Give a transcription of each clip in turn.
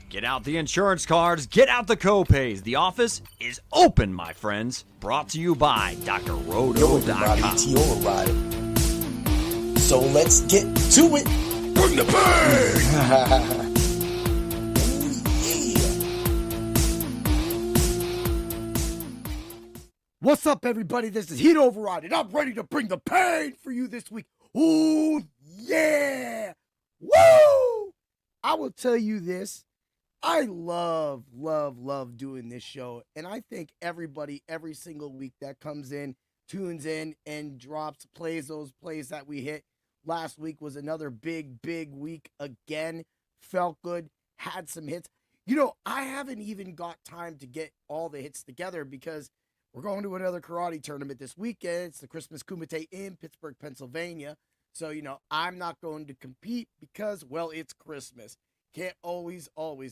Get out the insurance cards, get out the copays. The office is open, my friends. Brought to you by drroto.com. So let's get to it. Bring the pain! What's up, everybody? This is Heat Override, and I'm ready to bring the pain for you this week. Ooh, yeah! Woo! I will tell you this. I love doing this show, and I think everybody, every single week that comes in, tunes in, and drops plays, those plays that we hit. Last week was another big week again. Felt good, had some hits. You know, I haven't even got time to get all the hits together because we're going to another karate tournament this weekend. It's the Christmas Kumite in Pittsburgh, Pennsylvania. So, you know, I'm not going to compete because, well, it's Christmas. Can't always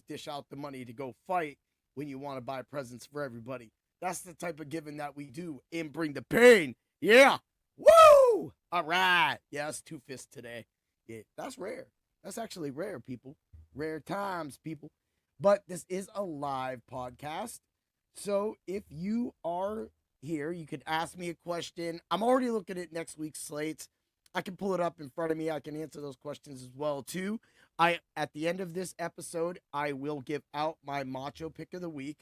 dish out the money to go fight when you want to buy presents for everybody. That's the type of giving that we do and bring the pain. Yeah. Woo! All right. Yeah, that's 2 fists today. Yeah, that's rare. That's actually rare, people. Rare times, people. But this is a live podcast. So if you are here, you can ask me a question. I'm already looking at next week's slates. I can pull it up in front of me. I can answer those questions as well, too. At the end of this episode, I will give out my Macho pick of the week,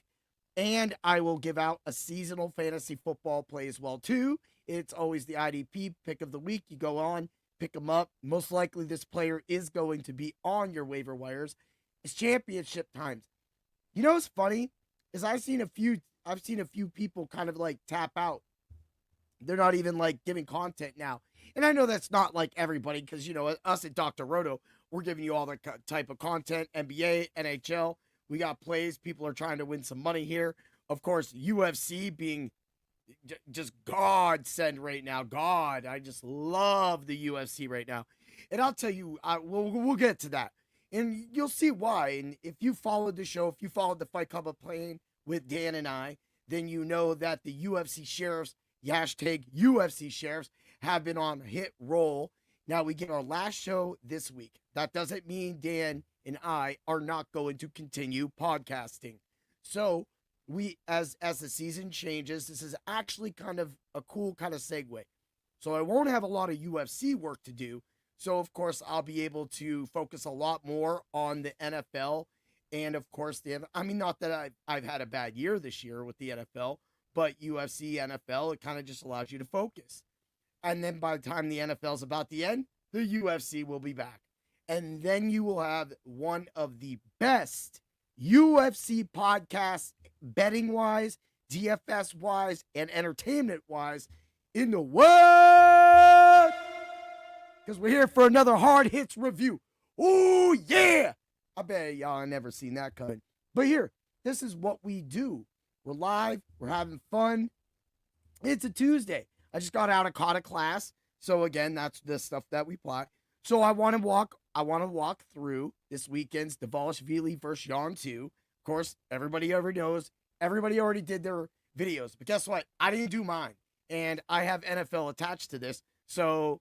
and I will give out a seasonal fantasy football play as well, too. It's always the IDP pick of the week. You go on, pick them up. Most likely this player is going to be on your waiver wires. It's championship times. You know what's funny is I've seen a few people kind of like tap out. They're not even like giving content now. And I know that's not like everybody because, you know, us at Dr. Roto, we're giving you all the type of content, NBA, NHL. We got plays. People are trying to win some money here. Of course, UFC being just godsend right now. God, I just love the UFC right now. And I'll tell you, we'll get to that. And you'll see why. And if you followed the show, if you followed the Fight Club of Playing with Dan and I, then you know that the UFC sheriffs, hashtag UFC sheriffs, have been on a hit roll. Now we get our last show this week. That doesn't mean Dan and I are not going to continue podcasting. So we, as the season changes, this is actually kind of a cool kind of segue. So I won't have a lot of UFC work to do. So of course I'll be able to focus a lot more on the NFL. And of course, not that I've had a bad year this year with the NFL, but UFC, NFL, it kind of just allows you to focus. And then by the time the NFL's about to end, the UFC will be back. And then you will have one of the best UFC podcasts, betting-wise, DFS-wise, and entertainment-wise in the world. Because we're here for another Hard Hits review. Ooh, yeah! I bet y'all never seen that coming. But here, this is what we do. We're live. We're having fun. It's a Tuesday. I just got out of kata class. So again, that's the stuff that we plot. So I want to walk through this weekend's Dvalishili versus Yarn 2. Of course, everybody already knows. Everybody already did their videos. But guess what? I didn't do mine. And I have NFL attached to this. So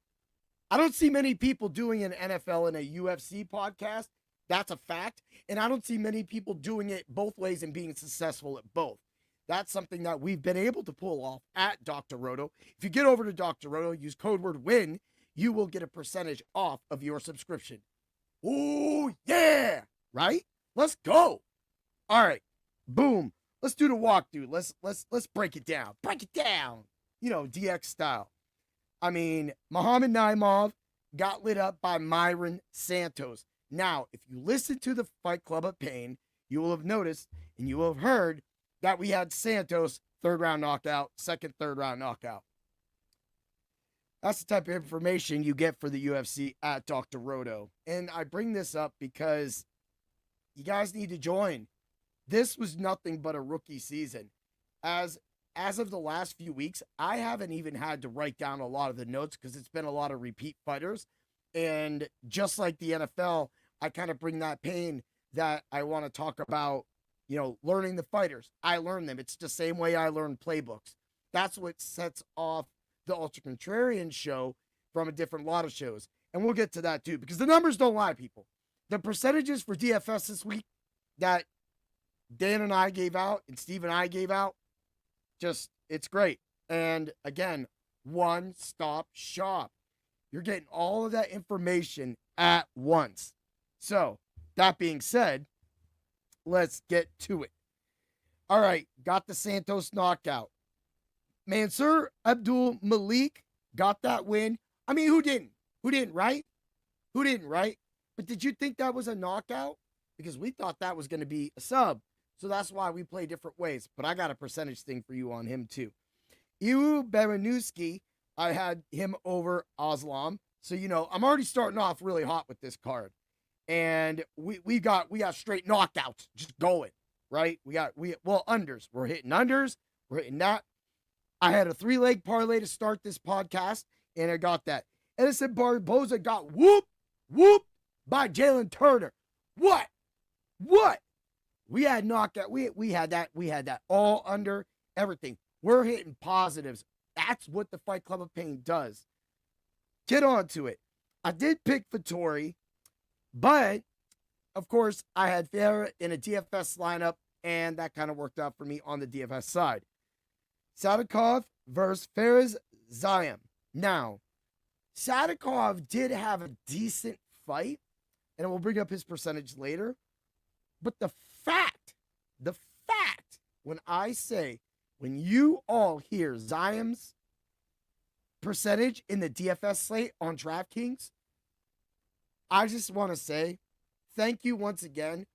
I don't see many people doing an NFL and a UFC podcast. That's a fact. And I don't see many people doing it both ways and being successful at both. That's something that we've been able to pull off at Dr. Roto. If you get over to Dr. Roto, use code word WIN, you will get a percentage off of your subscription. Ooh, yeah! Right? Let's go. All right. Boom. Let's do the walk, dude. Let's break it down. Break it down. You know, DX style. I mean, Muhammad Naimov got lit up by Myron Santos. Now, if you listen to the Fight Club of Pain, you will have noticed and you will have heard that we had Santos third round knockout, third round knockout. That's the type of information you get for the UFC at Dr. Roto. And I bring this up because you guys need to join. This was nothing but a rookie season. As of the last few weeks, I haven't even had to write down a lot of the notes because it's been a lot of repeat fighters. And just like the NFL, I kind of bring that pain that I want to talk about, you know, learning the fighters. I learn them. It's the same way I learn playbooks. That's what sets off the Ultra Contrarian show from a different lot of shows. And we'll get to that too, because the numbers don't lie, people. The percentages for DFS this week, that Dan and I gave out and Steve and I gave out, just, it's great. And again, one-stop shop. You're getting all of that information at once. So, that being said, let's get to it. All right, got the Santos knockout. Mansur Abdul Malik got that win. I mean, who didn't? Who didn't, right? Who didn't, right? But did you think that was a knockout? Because we thought that was going to be a sub. So that's why we play different ways. But I got a percentage thing for you on him too. Iu Baranuski, I had him over Aslam. So, you know, I'm already starting off really hot with this card. And we got straight knockouts just going, right? Unders. We're hitting unders. We're hitting that. I had a 3-leg parlay to start this podcast, and I got that. Edison Barboza got whooped by Jalen Turner. What? We had knockout. We had that all under everything. We're hitting positives. That's what the Fight Club of Pain does. Get on to it. I did pick Vettori, but of course I had Ferreira in a DFS lineup, and that kind of worked out for me on the DFS side. Sadikov versus Fares Ziam. Now, Sadikov did have a decent fight, and we'll bring up his percentage later. But the fact, when you all hear Ziam's percentage in the DFS slate on DraftKings, I just want to say thank you once again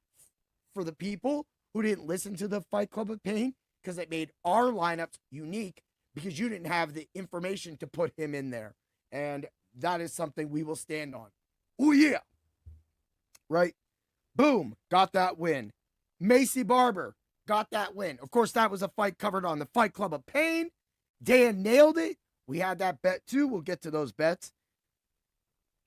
for the people who didn't listen to the Fight Club of Pain, because it made our lineups unique because you didn't have the information to put him in there. And that is something we will stand on. Oh, yeah. Right? Boom. Got that win. Macy Barber got that win. Of course, that was a fight covered on the Fight Club of Pain. Dan nailed it. We had that bet too. We'll get to those bets.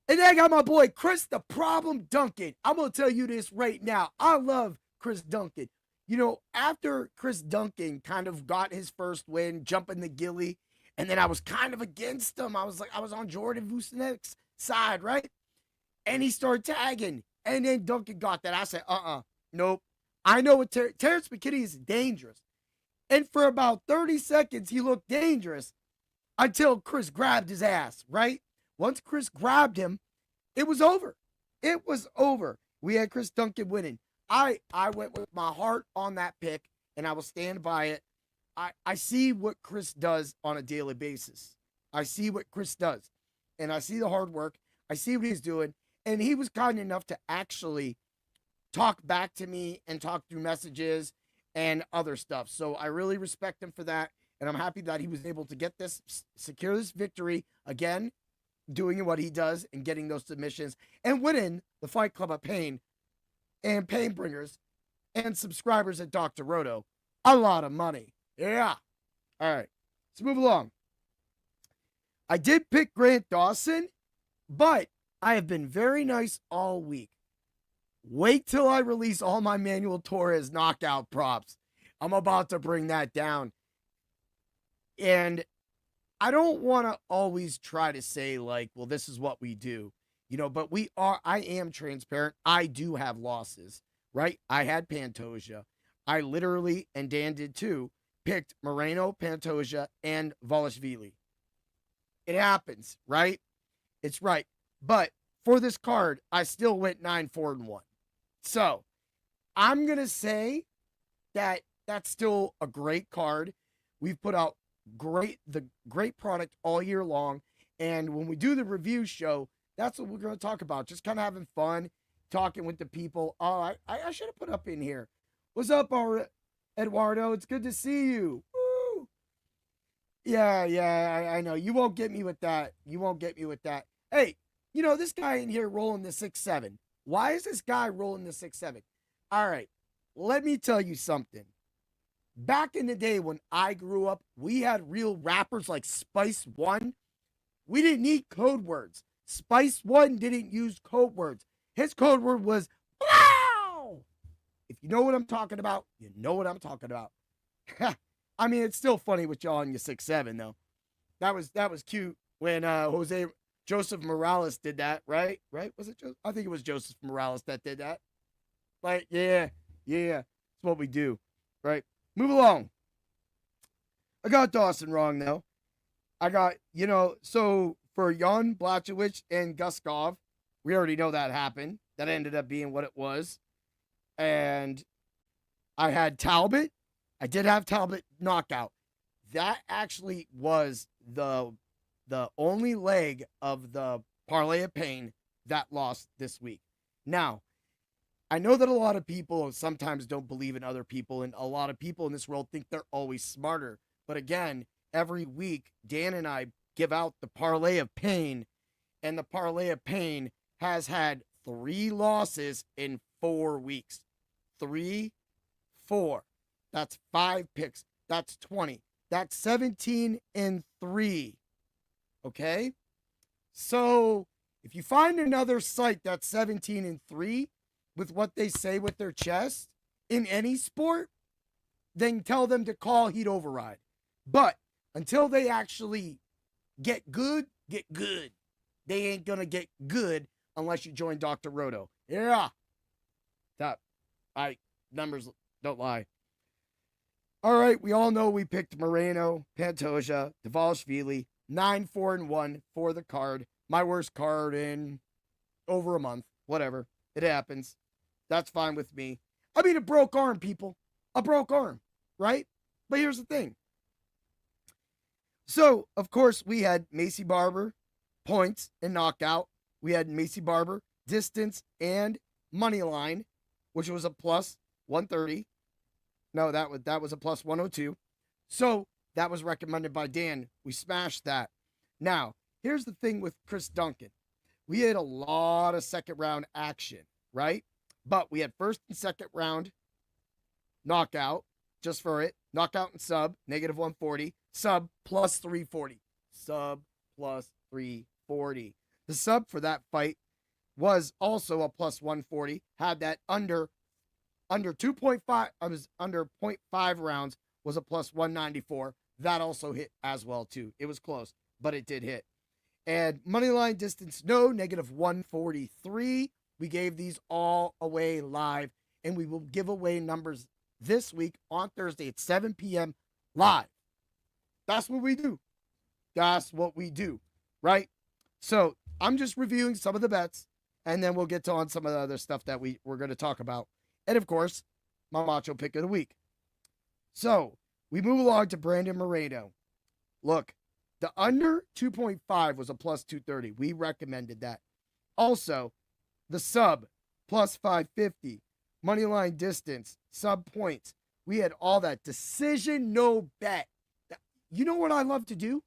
And then I got my boy Chris the Problem Duncan. I'm going to tell you this right now. I love Chris Duncan. You know, after Chris Duncan kind of got his first win, jumping the gilly, and then I was kind of against him. I was on Jordan Vucinich's side, right? And he started tagging. And then Duncan got that. I said, nope. I know what Terrence McKinney is dangerous. And for about 30 seconds, he looked dangerous until Chris grabbed his ass, right? Once Chris grabbed him, it was over. It was over. We had Chris Duncan winning. I went with my heart on that pick, and I will stand by it. I see what Chris does on a daily basis. I see what Chris does, and I see the hard work. I see what he's doing, and he was kind enough to actually talk back to me and talk through messages and other stuff. So I really respect him for that, and I'm happy that he was able to get this, secure this victory again, doing what he does and getting those submissions and winning the Fight Club of Pain and Pain Bringers and subscribers at Dr. Roto a lot of money. Yeah. All right. Let's move along. I did pick Grant Dawson, but I have been very nice all week. Wait till I release all my Manuel Torres knockout props. I'm about to bring that down. And I don't want to always try to say like, well, this is what we do. You know, but I am transparent. I do have losses, right? I had Pantoja. I literally, and Dan did too, picked Moreno, Pantoja, and Dvalishili. It happens, right? It's right. But for this card, I still went 9-4-1. So I'm going to say that that's still a great card. We've put out the great product all year long. And when we do the review show, that's what we're going to talk about. Just kind of having fun, talking with the people. Oh, I should have put up in here. What's up, Eduardo? It's good to see you. Woo! Yeah, I know. You won't get me with that. Hey, you know, this guy in here rolling the 6-7. Why is this guy rolling the 6-7? All right, let me tell you something. Back in the day when I grew up, we had real rappers like Spice One. We didn't need code words. Spice One didn't use code words. His code word was wow. If you know what I'm talking about, you know what I'm talking about. I mean, it's still funny with y'all on your 6-7 though. That was cute when Joseph Morales did that, right? Was it Joseph? I think it was Joseph Morales that did that. Like, yeah, Yeah, it's what we do, right? Move along. I got Dawson wrong, though. I got, so for Jan Blachowicz and Guskov, we already know that happened. That ended up being what it was. And I had Talbot. I did have Talbot knockout. That actually was the only leg of the Parlay of Pain that lost this week. Now, I know that a lot of people sometimes don't believe in other people, and a lot of people in this world think they're always smarter. But again, every week, Dan and I give out the Parlay of Pain, and the Parlay of Pain has had 3 losses in 4 weeks. 3, 4. That's 5 picks. That's 20. That's 17 and 3. Okay? So if you find another site that's 17 and 3 with what they say with their chest in any sport, then tell them to call Heat Override. But until they actually get good, they ain't gonna get good unless you join Dr. Roto. Yeah. Numbers don't lie. All right, we all know we picked Moreno, Pantoja, Dvalishili, 9-4-1 for the card. My worst card in over a month. Whatever. It happens. That's fine with me. I mean, a broke arm, people. A broke arm, right? But here's the thing. So, of course, we had Macy Barber, points and knockout. We had Macy Barber, distance and money line, which was a plus 130. No, that was a plus 102. So that was recommended by Dan. We smashed that. Now, here's the thing with Chris Duncan. We had a lot of second round action, right? But we had first and second round knockout, just for it. Knockout and sub, negative 140. Sub, plus 340. Sub, plus 340. The sub for that fight was also a plus 140. Had that under 2.5, I was under 0.5 rounds, was a plus 194. That also hit as well, too. It was close, but it did hit. And moneyline distance, no, negative 143. We gave these all away live, and we will give away numbers this week on Thursday at 7 p.m. live. That's what we do. That's what we do, right? So I'm just reviewing some of the bets, and then we'll get on some of the other stuff that we're going to talk about. And, of course, my Macho pick of the week. So we move along to Brandon Moreno. Look, the under 2.5 was a plus 230. We recommended that. Also, the sub, plus 550. Moneyline distance, sub points. We had all that. Decision, no bet. You know what I love to do?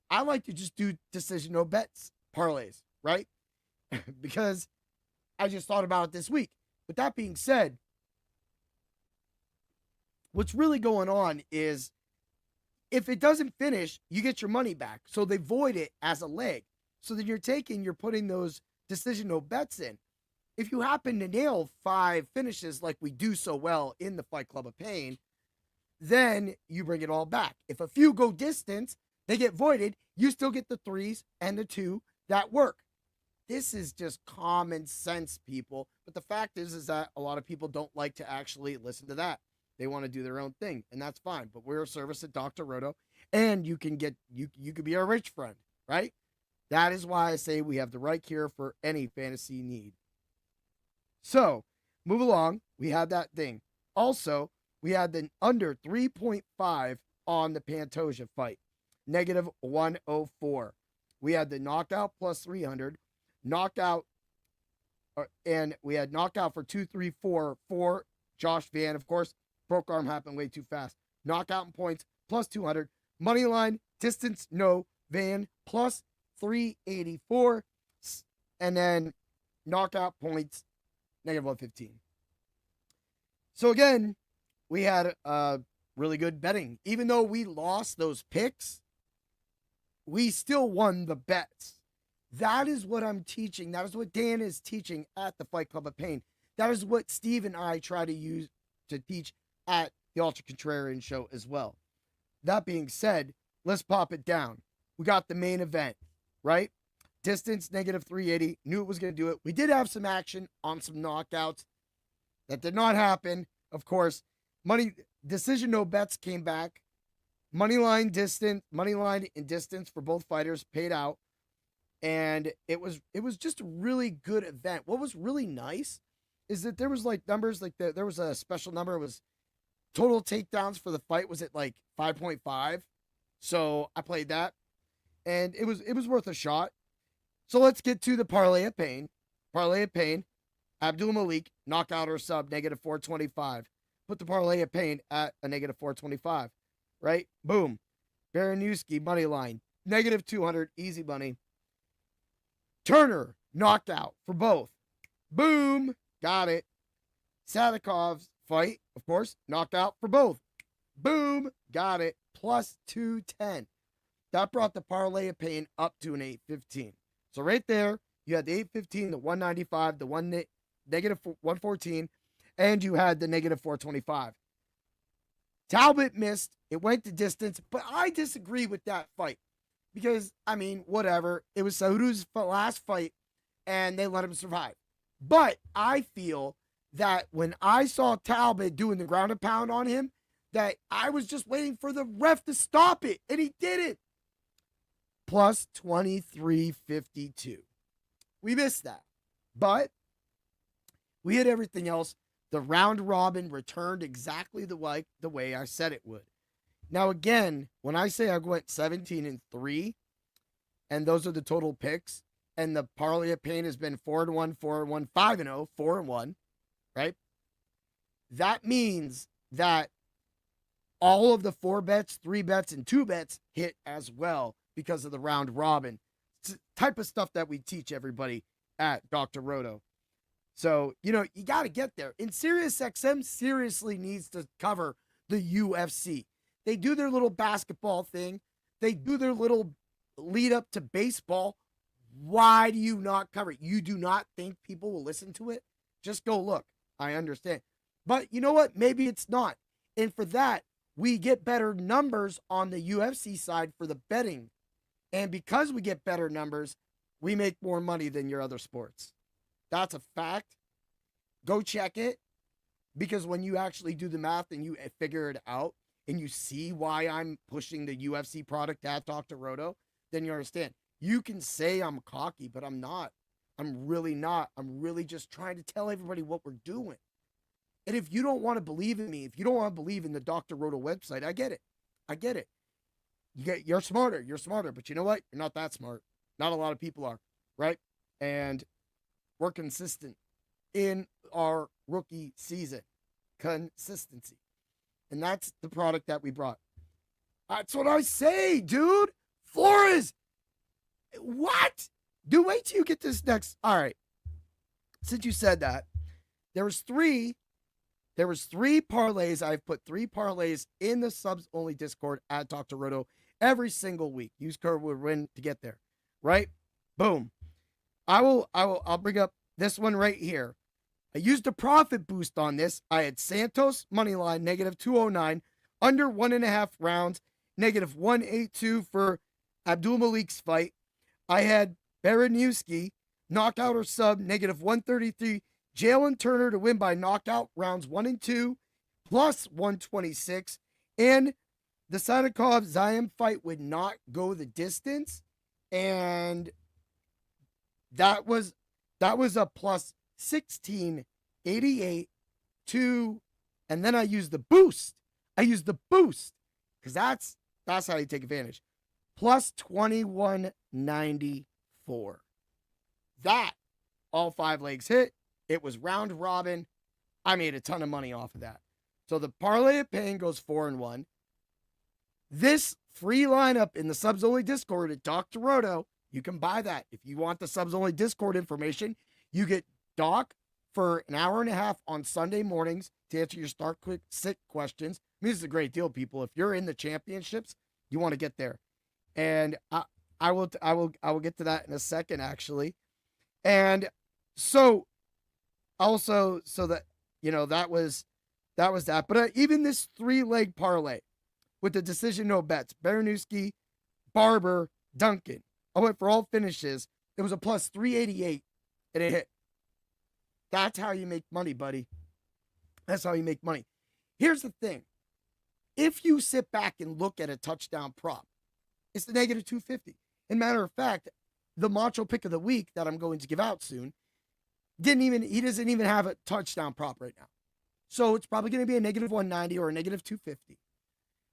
I like to just do decision, no bets parlays, right? Because I just thought about it this week. With that being said, what's really going on is if it doesn't finish, you get your money back. So they void it as a leg. So then you're putting those decision no bets in. If you happen to nail 5 finishes like we do so well in the Fight Club of Pain, then you bring it all back. If a few go distance, they get voided, you still get the 3s and the 2 that work. This is just common sense, people. But the fact is that a lot of people don't like to actually listen to that. They want to do their own thing, and that's fine. But we're a service at Dr. Roto, and you can be our rich friend, right? That is why I say we have the right cure for any fantasy need. So, move along. We had that thing. Also, we had the under 3.5 on the Pantoja fight. Negative 104. We had the knockout plus 300. Knockout, and we had knockout for 234 for Josh Van. Of course, broke arm happened way too fast. Knockout and points plus 200. Money line, distance, no. Van plus 384. And then knockout points, negative 115. So again, we had really good betting. Even though we lost those picks, we still won the bets. That is what I'm teaching. That is what Dan is teaching at the Fight Club of Pain. That is what Steve and I try to use to teach at the Ultra Contrarian show as well. That being said, let's pop it down. We got the main event, right? Distance, negative 380. Knew it was going to do it. We did have some action on some knockouts. That did not happen. of course, decision no bets came back. Money line and distance for both fighters paid out. And it was just a really good event. What was really nice is that there was like numbers, like there was a special number. It was total takedowns for the fight was at like 5.5. So I played that, and it was worth a shot. So let's get to the parlay of pain. Parlay of pain, Abdul Malik, knockout or sub, -425. Put the parlay of pain at a -425, right? Boom. Baranowski, money line, -200, easy money. Turner, knockout for both. Boom, got it. Sadakov's fight, of course, knockout for both. Boom, got it. +210. That brought the parlay of pain up to an 815. So right there, you had the 815, the 195, the -114, and you had the -425. Talbot missed. It went the distance, but I disagree with that fight because, I mean, whatever. It was Sahudu's last fight, and they let him survive. But I feel that when I saw Talbot doing the ground and pound on him, that I was just waiting for the ref to stop it, and he did it. +2352. We missed that. But we had everything else. The round robin returned exactly the way I said it would. Now, again, when I say I went 17-3, and those are the total picks, and the parlay of pain has been 4-1, 4-1, 5-0, 4-1, right? That means that all of the 4 bets, 3 bets, and 2 bets hit as well because of the round robin. It's the type of stuff that we teach everybody at Dr. Roto. So, you got to get there. And SiriusXM seriously needs to cover the UFC. They do their little basketball thing. They do their little lead up to baseball. Why do you not cover it? You do not think people will listen to it? Just go look. I understand. But you know what? Maybe it's not. And for that, we get better numbers on the UFC side for the betting. And because we get better numbers, we make more money than your other sports. That's a fact. Go check it. Because when you actually do the math and you figure it out and you see why I'm pushing the UFC product at Dr. Roto, then you understand. You can say I'm cocky, but I'm not. I'm really not. I'm really just trying to tell everybody what we're doing. And if you don't want to believe in me, if you don't want to believe in the Dr. Roto website, I get it. I get it. You're smarter. You're smarter. But you know what? You're not that smart. Not a lot of people are, right? And we're consistent in our rookie season. Consistency. And that's the product that we brought. That's what I say, dude. Flores. What? Dude, wait till you get this next. All right. Since you said that, there was three parlays. I've put 3 parlays in the subs only Discord at Dr. Roto every single week. Use code WIN to get there. Right? Boom. I'll bring up this one right here. I used a profit boost on this. I had Santos moneyline -209, under 1.5 rounds, -182 for Abdul Malik's fight. I had Baranowski knockout or sub -133. Jalen Turner to win by knockout rounds 1 and 2, +126. And the Sadikov-Zaim fight would not go the distance. And that was a +1688 to, and then I used the boost. Because that's how you take advantage. +2194. That, all 5 legs hit. It was round robin. I made a ton of money off of that. So the parlay of pain goes 4-1. This free lineup in the subs only Discord at Dr. Roto, you can buy that. If you want the subs only Discord information, you get Doc for an hour and a half on Sunday mornings to answer your start quick sick questions. I mean, this is a great deal, people. If you're in the championships, you want to get there. And I will get to that in a second, actually. And so also, so that, that was that. But even this 3-leg parlay with the decision no bets, Baranowski, Barber, Duncan, I went for all finishes. It was a +388 and it hit. That's how you make money, buddy. That's how you make money. Here's the thing. If you sit back and look at a touchdown prop, it's the negative 250. And matter of fact, the Macho pick of the week that I'm going to give out soon, he doesn't even have a touchdown prop right now. So it's probably going to be a negative 190 or a negative 250.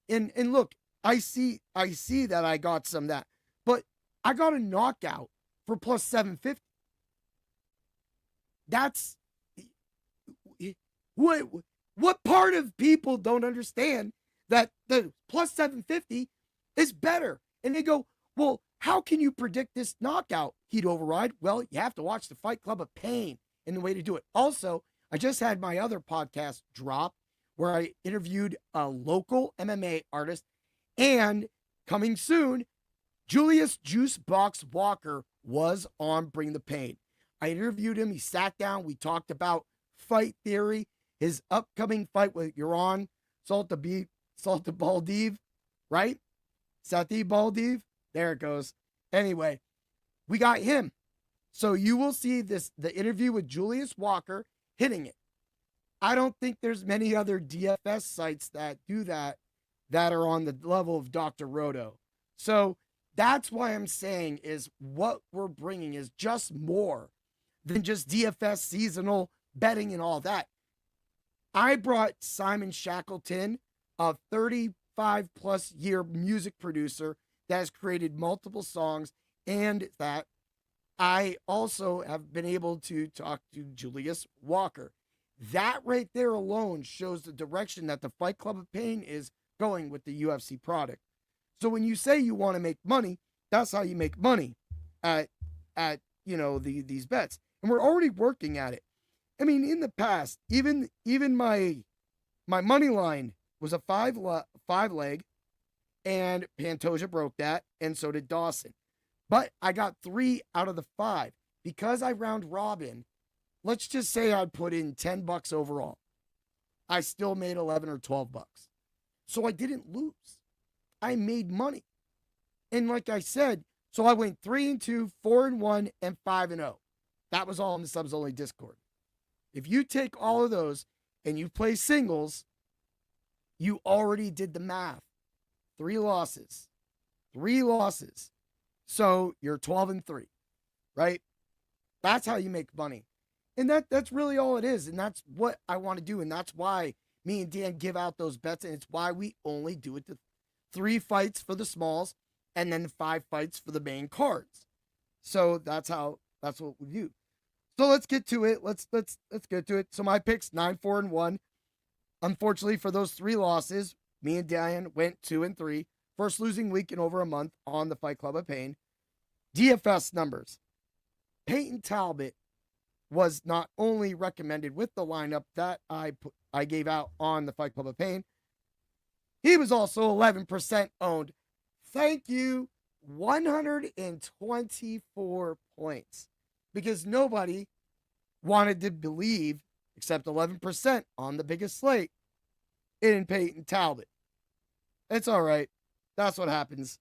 And look, I see that I got some that, but I got a knockout for plus 750. That's what part of people don't understand that the plus 750 is better. And they go, well, how can you predict this knockout heat override? Well, you have to watch the Fight Club of Pain and the way to do it. Also, I just had my other podcast drop where I interviewed a local MMA artist, and coming soon, Julius Juicebox Walker was on Bring the Pain. I interviewed him. He sat down. We talked about fight theory, his upcoming fight with Yaron Saltabaldiv, right? Sati Baldiv. There it goes. Anyway, we got him. So you will see the interview with Julius Walker hitting it. I don't think there's many other DFS sites that do that are on the level of Dr. Roto. So that's why I'm saying is what we're bringing is just more than just DFS seasonal betting and all that. I brought Simon Shackleton, a 35 plus year music producer that has created multiple songs, and that I also have been able to talk to Julius Walker. That right there alone shows the direction that the Fight Club of Pain is going with the UFC product. So when you say you want to make money, that's how you make money at these bets. And we're already working at it. I mean, in the past, even my money line was a five leg, and Pantoja broke that, and so did Dawson. But I got 3 out of the 5 because I round robin. Let's just say I'd put in $10 overall. I still made 11 or 12 bucks. So I didn't lose. I made money. And like I said, so I went 3-2, 4-1, and 5-0. That was all in the subs only Discord. If you take all of those and you play singles, you already did the math. 3 losses. So you're 12-3, right? That's how you make money. And that's really all it is. And that's what I want to do. And that's why me and Dan give out those bets. And it's why we only do it to 3 fights for the smalls and then 5 fights for the main cards. So that's what we do. So let's get to it. Let's get to it. So my picks 9-4-1. Unfortunately for those 3 losses, me and Dan went 2-3. First losing week in over a month on the Fight Club of Pain. DFS numbers. Peyton Talbot was not only recommended with the lineup that I gave out on the Fight Club of Pain, he was also 11% owned. Thank you. 124 points. Because nobody wanted to believe, except 11% on the biggest slate, in Peyton Talbot. It's all right. That's what happens.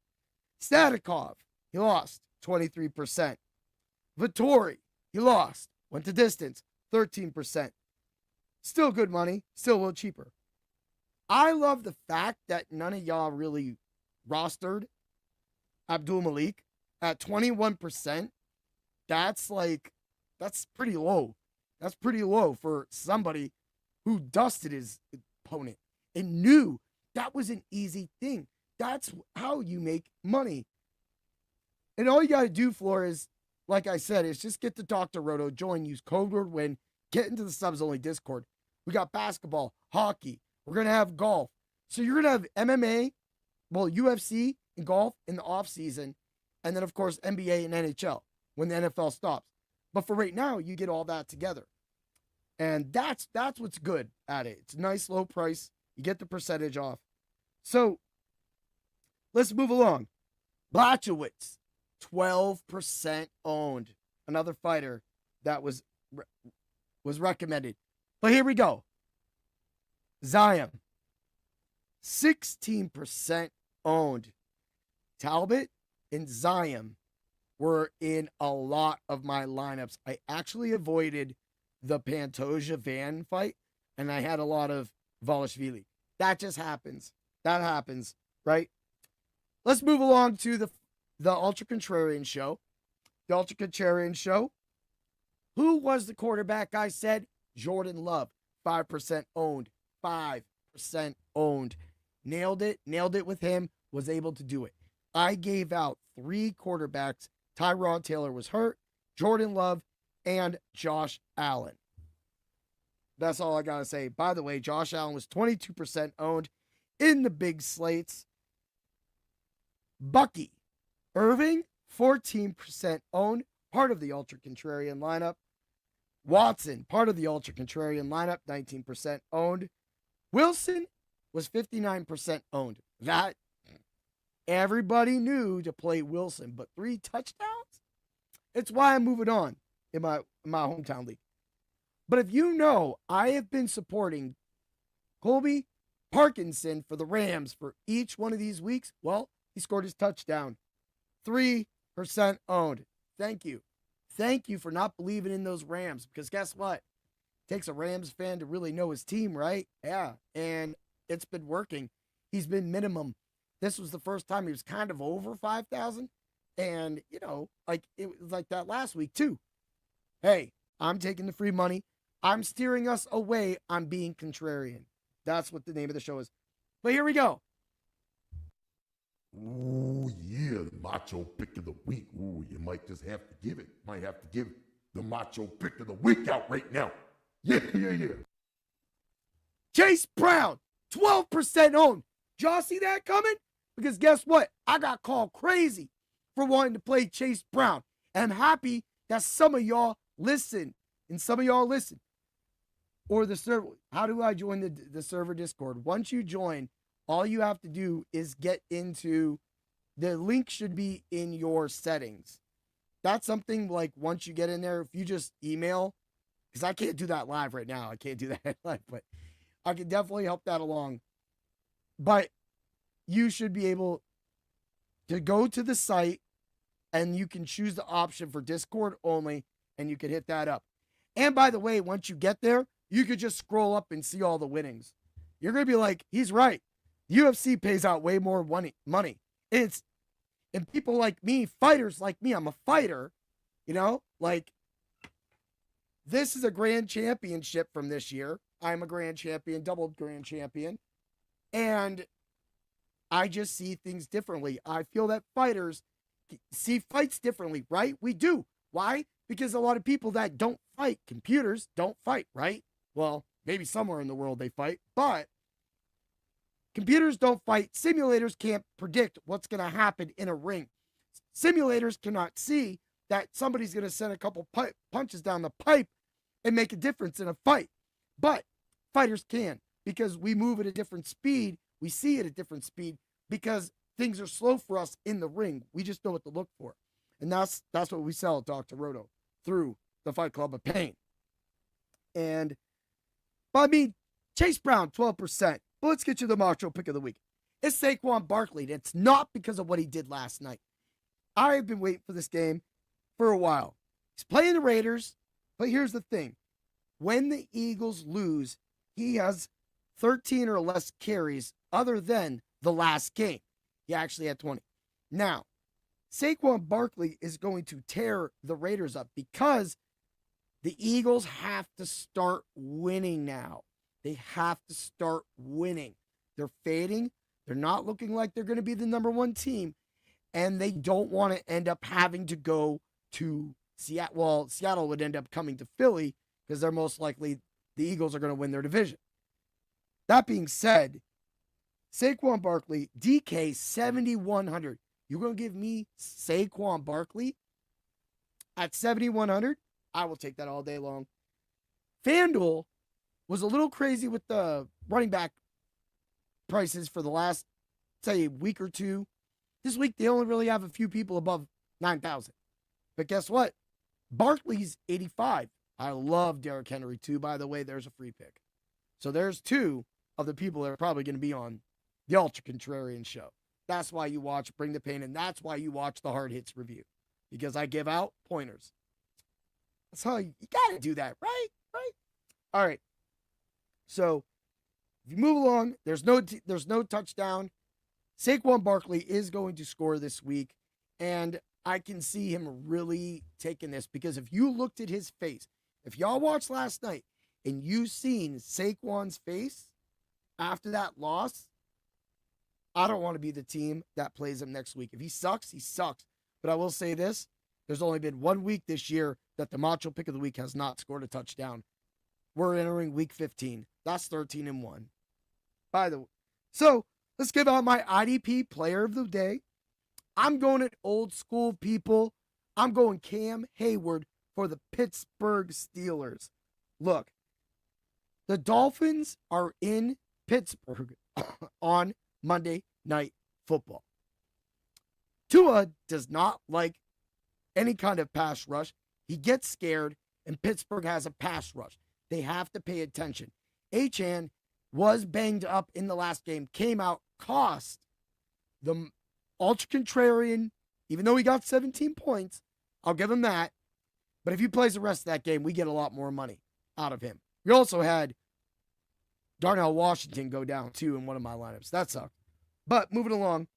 Statikov, he lost 23%. Vittori, he lost. Went to distance, 13%. Still good money, still a little cheaper. I love the fact that none of y'all really rostered Abdul Malik at 21%. That's pretty low. That's pretty low for somebody who dusted his opponent and knew that was an easy thing. That's how you make money. And all you got to do, Floor, is, like I said, is just get the Dr. Roto, join, use code word WIN, get into the subs only Discord. We got basketball, hockey. We're going to have golf. So you're going to have MMA, UFC and golf in the off season. And then, of course, NBA and NHL when the NFL stops. But for right now, you get all that together. And that's what's good at it. It's a nice low price. You get the percentage off. So let's move along. Blachowicz, 12% owned. Another fighter that was recommended. But here we go. Zion, 16% owned. Talbot and Zion were in a lot of my lineups. I actually avoided the Pantoja Van fight. and I had a lot of Dvalishili. That just happens. That happens, right? Let's move along to the Ultra Contrarian show. The Ultra Contrarian show. Who was the quarterback? I said Jordan Love. 5% owned. 5% owned. Nailed it with him. Was able to do it. I gave out 3 quarterbacks. Tyrod Taylor was hurt. Jordan Love and Josh Allen. That's all I got to say. By the way, Josh Allen was 22% owned in the big slates. Bucky Irving, 14% owned, part of the Ultra Contrarian lineup. Watson, part of the Ultra Contrarian lineup, 19% owned. Wilson was 59% owned. That everybody knew to play Wilson, but 3 touchdowns? It's why I'm moving on in my hometown league. But if you know, I have been supporting Colby Parkinson for the Rams for each one of these weeks. Well, he scored his touchdown. 3% owned. Thank you. Thank you for not believing in those Rams, because guess what? It takes a Rams fan to really know his team, right? Yeah, and it's been working. He's been minimum. This was the first time he was kind of over 5,000, and, you know, like it was like that last week too. Hey, I'm taking the free money. I'm steering us away on being contrarian. That's what the name of the show is. But here we go. Ooh, yeah, the Macho pick of the week. Ooh, you might just have to give it. Might have to give the Macho pick of the week out right now. Yeah. Chase Brown, 12% owned. Did y'all see that coming? Because guess what? I got called crazy for wanting to play Chase Brown. And I'm happy that some of y'all listen. And some of y'all listen. Or the server. How do I join the server Discord? Once you join, all you have to do is get into, the link should be in your settings. That's something like once you get in there, if you just email, because I can't do that live right now. I can't do that live, but I can definitely help that along. But you should be able to go to the site and you can choose the option for Discord only, and you can hit that up. And by the way, once you get there, you could just scroll up and see all the winnings. You're going to be like, he's right. UFC pays out way more money. And people like me, fighters like me, I'm a fighter, you know, like this is a grand championship from this year. I'm a grand champion, double grand champion. And I just see things differently. I feel that fighters see fights differently, right? We do. Why? Because a lot of people that don't fight, computers don't fight, right? Well, maybe somewhere in the world they fight, but computers don't fight. Simulators can't predict what's going to happen in a ring. Simulators cannot see that somebody's going to send a couple punches down the pipe and make a difference in a fight. But fighters can, because we move at a different speed. We see it at a different speed because things are slow for us in the ring. We just know what to look for. And that's what we sell at Dr. Roto through the Fight Club of Pain. And, but I mean, Chase Brown, 12%. But let's get you the Macho pick of the week. It's Saquon Barkley. It's not because of what he did last night. I've been waiting for this game for a while. He's playing the Raiders, but here's the thing. When the Eagles lose, he has 13 or less carries other than the last game. He actually had 20. Now, Saquon Barkley is going to tear the Raiders up because the Eagles have to start winning now. They have to start winning. They're fading. They're not looking like they're going to be the number 1 team. And they don't want to end up having to go to Seattle. Well, Seattle would end up coming to Philly because they're most likely the Eagles are going to win their division. That being said, Saquon Barkley, DK 7,100. You're going to give me Saquon Barkley at 7,100? I will take that all day long. FanDuel was a little crazy with the running back prices for the last, say, week or two. This week, they only really have a few people above 9,000. But guess what? Barkley's 85. I love Derrick Henry, too. By the way, there's a free pick. So there's 2 of the people that are probably going to be on the Ultra Contrarian show. That's why you watch Bring the Pain, and that's why you watch the Hard Hits review. Because I give out pointers. That's how you got to do that, right? Right? All right. So if you move along, there's no touchdown. Saquon Barkley is going to score this week, and I can see him really taking this because if you looked at his face, if y'all watched last night and you seen Saquon's face after that loss, I don't want to be the team that plays him next week. If he sucks, he sucks. But I will say this, there's only been 1 week this year that the Macho Pick of the Week has not scored a touchdown. We're entering week 15. That's 13-1. By the way, so let's give out my IDP player of the day. I'm going at old school people. I'm going Cam Hayward for the Pittsburgh Steelers. Look, the Dolphins are in Pittsburgh on Monday Night Football. Tua does not like any kind of pass rush. He gets scared, and Pittsburgh has a pass rush. They have to pay attention. Achane was banged up in the last game, came out, cost the ultra contrarian, even though he got 17 points. I'll give him that. But if he plays the rest of that game, we get a lot more money out of him. We also had Darnell Washington go down, too, in one of my lineups. That sucked. But moving along,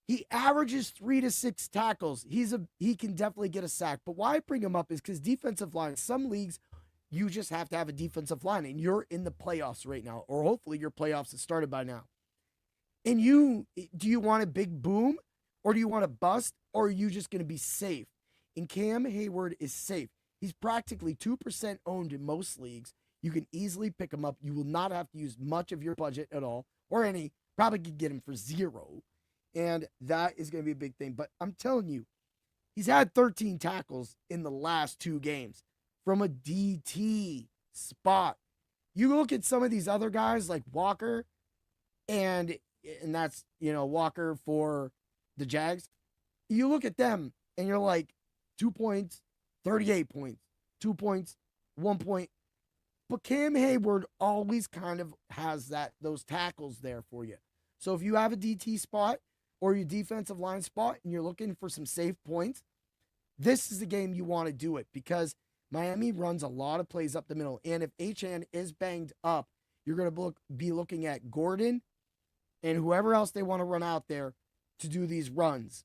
he averages 3 to 6 tackles. He can definitely get a sack. But why I bring him up is because defensive line, some leagues, you just have to have a defensive line, and you're in the playoffs right now, or hopefully your playoffs have started by now. And do you want a big boom, or do you want a bust, or are you just going to be safe? And Cam Hayward is safe. He's practically 2% owned in most leagues. You can easily pick him up. You will not have to use much of your budget at all, or any. Probably could get him for 0. And that is going to be a big thing. But I'm telling you, he's had 13 tackles in the last 2 games from a DT spot. You look at some of these other guys like Walker, and that's, Walker for the Jags. You look at them, and you're like, 2 points, 38 points, 2 points, 1 point. But Cam Hayward always kind of has those tackles there for you. So if you have a DT spot or your defensive line spot and you're looking for some safe points, this is the game you want to do it because Miami runs a lot of plays up the middle. And if Achane is banged up, you're going to be looking at Gordon and whoever else they want to run out there to do these runs.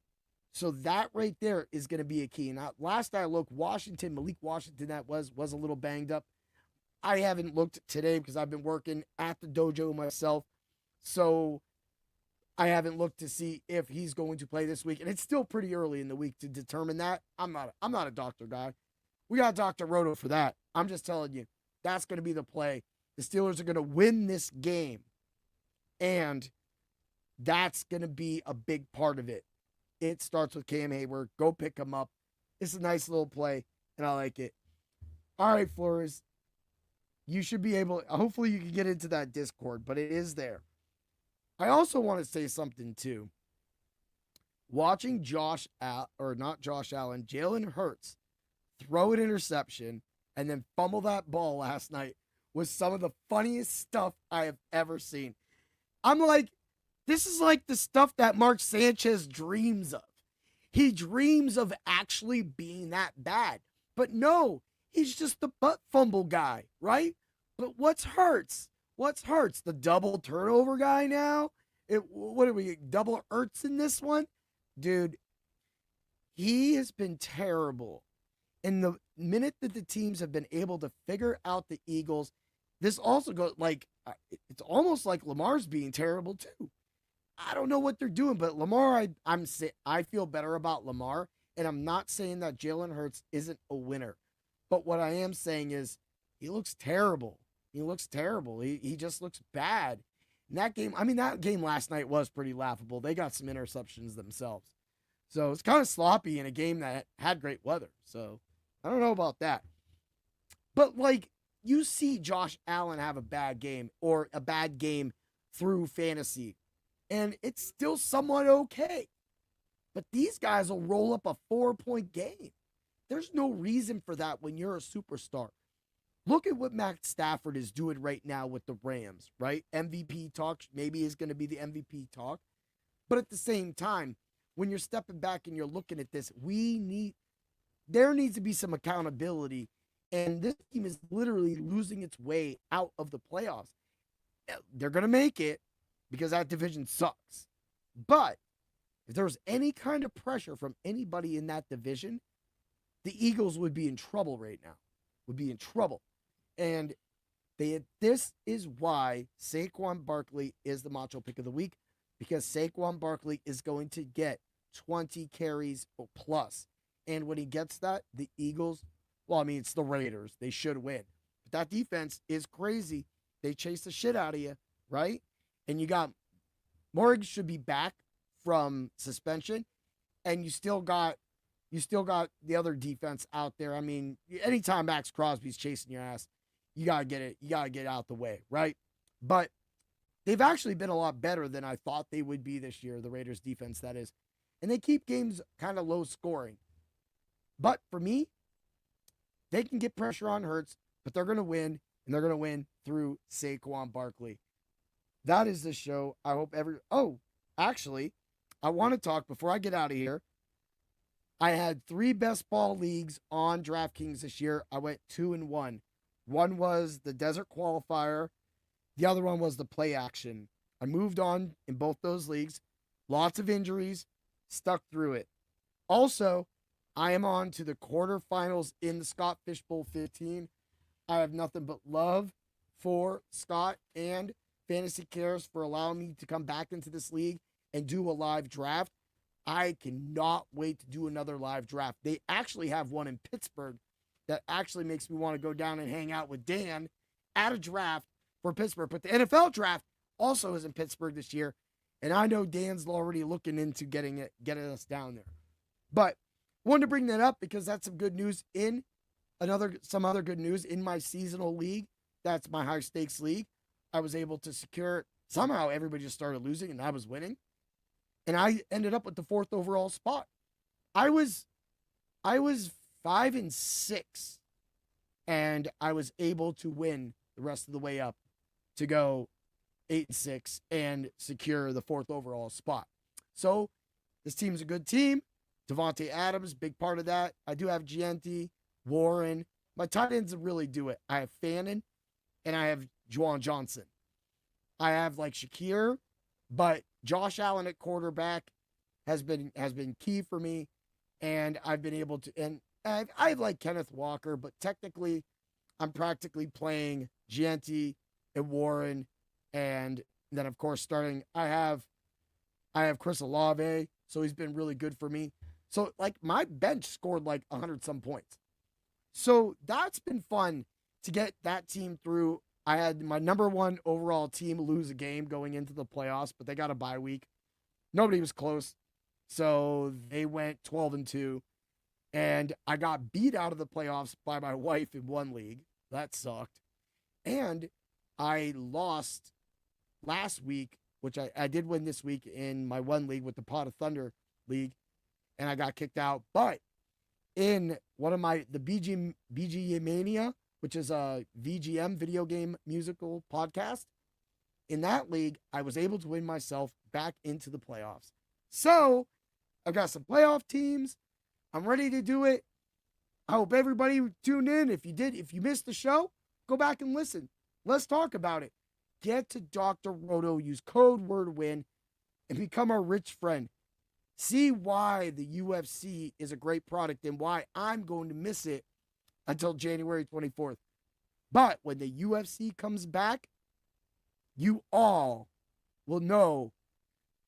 So that right there is going to be a key. Now, last I looked, Malik Washington, that was a little banged up. I haven't looked today because I've been working at the dojo myself. So I haven't looked to see if he's going to play this week. And it's still pretty early in the week to determine that. I'm not a doctor guy. We got Dr. Roto for that. I'm just telling you, that's going to be the play. The Steelers are going to win this game. And that's going to be a big part of it. It starts with Cam Hayward. Go pick him up. It's a nice little play, and I like it. All right, Flores. You should be able, hopefully you can get into that Discord, but it is there. I also want to say something, too. Watching Jalen Hurts throw an interception and then fumble that ball last night was some of the funniest stuff I have ever seen. I'm like, this is like the stuff that Mark Sanchez dreams of. He dreams of actually being that bad. But no, he's just the butt fumble guy, right? But what's Hurts? The double turnover guy now? What are we, double Ertz in this one? Dude, he has been terrible. And the minute that the teams have been able to figure out the Eagles, this also goes like, it's almost like Lamar's being terrible too. I don't know what they're doing, but Lamar, I feel better about Lamar, and I'm not saying that Jalen Hurts isn't a winner. But what I am saying is he looks terrible. He just looks bad. And that game last night was pretty laughable. They got some interceptions themselves. So it's kind of sloppy in a game that had great weather. So I don't know about that. But like, you see Josh Allen have a bad game or a bad game through fantasy, and it's still somewhat okay. But these guys will roll up a 4-point game. There's no reason for that when you're a superstar. Look at what Matt Stafford is doing right now with the Rams, right? MVP talk maybe is going to be the MVP talk. But at the same time, when you're stepping back and you're looking at this, there needs to be some accountability And this team is literally losing its way out of the playoffs. They're going to make it because that division sucks. But if there was any kind of pressure from anybody in that division, the Eagles would be in trouble right now. Would be in trouble. And this is why Saquon Barkley is the Macho Pick of the Week, because Saquon Barkley is going to get 20 carries or plus. And when he gets that, the Eagles, well, I mean, it's the Raiders. They should win. But that defense is crazy. They chase the shit out of you, right? And you got Morgan should be back from suspension, and you still got the other defense out there. I mean, anytime Max Crosby's chasing your ass, you gotta get it. You gotta get out the way, right? But they've actually been a lot better than I thought they would be this year. The Raiders defense, that is, and they keep games kind of low scoring. But for me, they can get pressure on Hurts, but they're gonna win, and they're gonna win through Saquon Barkley. That is the show. I hope actually, I want to talk before I get out of here. I had 3 best ball leagues on DraftKings this year. I went 2-1. One was the Desert Qualifier. The other one was the Play Action. I moved on in both those leagues. Lots of injuries. Stuck through it. Also, I am on to the quarterfinals in the Scott Fishbowl 15. I have nothing but love for Scott and Fantasy Cares for allowing me to come back into this league and do a live draft. I cannot wait to do another live draft. They actually have one in Pittsburgh that actually makes me want to go down and hang out with Dan at a draft for Pittsburgh. But the NFL draft also is in Pittsburgh this year, and I know Dan's already looking into getting us down there. But wanted to bring that up because that's some good news some other good news in my seasonal league. That's my high stakes league. I was able to secure, somehow everybody just started losing and I was winning. And I ended up with the 4th overall spot. I was 5-6, and I was able to win the rest of the way up to go 8-6 and secure the 4th overall spot. So this team's a good team. Devontae Adams, big part of that. I do have Gianti, Warren. My tight ends really do it. I have Fannin, and I have Juwan Johnson. I have like Shakir, but Josh Allen at quarterback has been key for me, and I've been able to, and I have like Kenneth Walker, but technically I'm practically playing Gianti and Warren, and then of course starting I have Chris Olave, so he's been really good for me. So like my bench scored like 100 some points. So that's been fun to get that team through. I had my number 1 overall team lose a game going into the playoffs, but they got a bye week. Nobody was close. So they went 12-2. And I got beat out of the playoffs by my wife in one league. That sucked. And I lost last week, which I did win this week in my one league with the Pot of Thunder league. And I got kicked out. But in one of the BG Mania, which is a VGM, video game musical podcast. In that league, I was able to win myself back into the playoffs. So I've got some playoff teams. I'm ready to do it. I hope everybody tuned in. If you missed the show, go back and listen. Let's talk about it. Get to Dr. Roto, use code word WIN, and become our rich friend. See why the UFC is a great product and why I'm going to miss it until January 24th. But when the UFC comes back, you all will know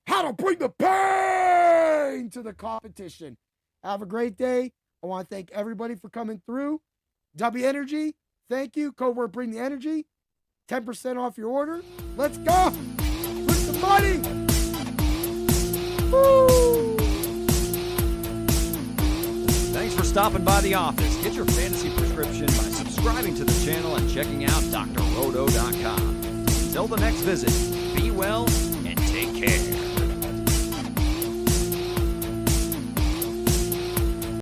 how to bring the pain to the competition. Have a great day. I want to thank everybody for coming through. W Energy, thank you. Code word bring the energy. 10% off your order. Let's go. Put some money. Woo. Thanks for stopping by the office. Get your fantasy prescription by subscribing to the channel and checking out drroto.com. Until the next visit, be well and take care.